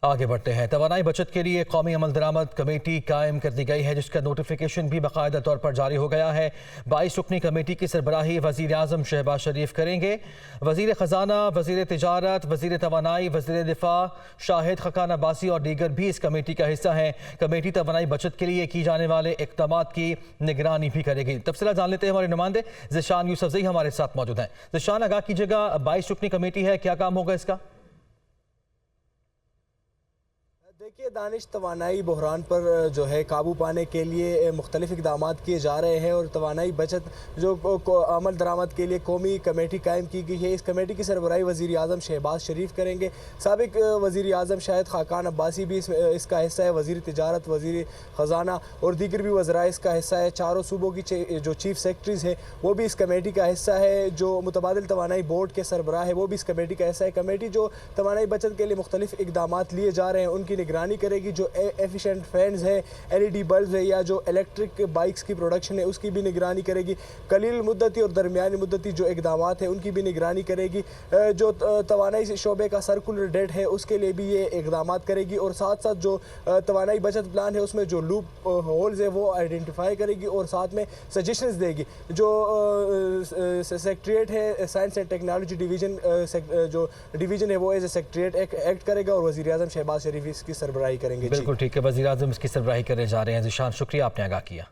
आगे बढ़ते हैं। तवानाई बचत के लिए कौमी अमल दरामद कमेटी कायम कर दी गई है, जिसका नोटिफिकेशन भी बाकायदा तौर पर जारी हो गया है। 22 रुकनी कमेटी की सरबराही वज़ीर आज़म शहबाज शरीफ करेंगे। वज़ीर ख़जाना, वज़ीर तिजारत, वज़ीर तवानाई, वज़ीर दिफा शाहिद खकान अब्बासी और दीगर भी इस कमेटी का हिस्सा हैं। कमेटी तवानाई बचत के लिए की जाने वाले इक़दाम की निगरानी भी करेगी। तफसीलात जान लेते हैं, हमारे नुमाइंदे ज़िशान यूसुफ़ज़ई हमारे साथ मौजूद हैं। ज़िशान, आगाह कीजिएगा, 22 रुकनी कमेटी है, क्या काम होगा इसका? देखिए दानिश, तवानाई बहरान पर जो है काबू पाने के लिए मुख्तलिफ इक़दाम किए जा रहे हैं और तवानाई बचत जो अमल दरामद के लिए कौमी कमेटी कायम की गई है, इस कमेटी की सरबराही वज़ीर आज़म शहबाज शरीफ करेंगे। साबिक वज़ीर आज़म शाहिद खाकान अब्बासी भी इसका हिस्सा है। वज़ीर तिजारत, वज़ीर ख़जाना और दीगर भी वज़रा इसका हिस्सा है। चारों सूबों की जो चीफ सेक्रेटरीज़ हैं वो भी इस कमेटी का हिस्सा है। जो मुतबादिल तवानाई बोर्ड के सरबराह है वो भी इस कमेटी का हिस्सा है। कमेटी जो तवानाई बचत के लिए मुख्तलिफ इक़दाम लिए जा रहे हैं उनकी निगरानी करेगी। जो एफिशिएंट फैंस है, LED बल्ब है या जो इलेक्ट्रिक बाइक्स की प्रोडक्शन है उसकी भी निगरानी करेगी। कलील मुद्दती और दरमियानी मुद्दती जो इक़दाम है उनकी भी निगरानी करेगी। जो तवानाई शोबे का सर्कुलर डेट है उसके लिए भी ये इक़दाम करेगी और साथ साथ जो तवानाई बचत प्लान है उसमें जो लूप होल्स है वो आइडेंटिफाई करेगी और साथ में सजेशंस देगी। जो सेक्रेटरीट है, साइंस एंड टेक्नोलॉजी डिवीज़न जो डिवीज़न है वो एज ए सेक्रेटरीट एक्ट करेगा और वज़ीर आज़म शहबाज शरीफ इसकी सरबराही करेंगे। बिल्कुल ठीक है, वज़ीर आज़म इसकी सरबराही करने जा रहे हैं। ज़िशान, शुक्रिया, आपने आगाह किया।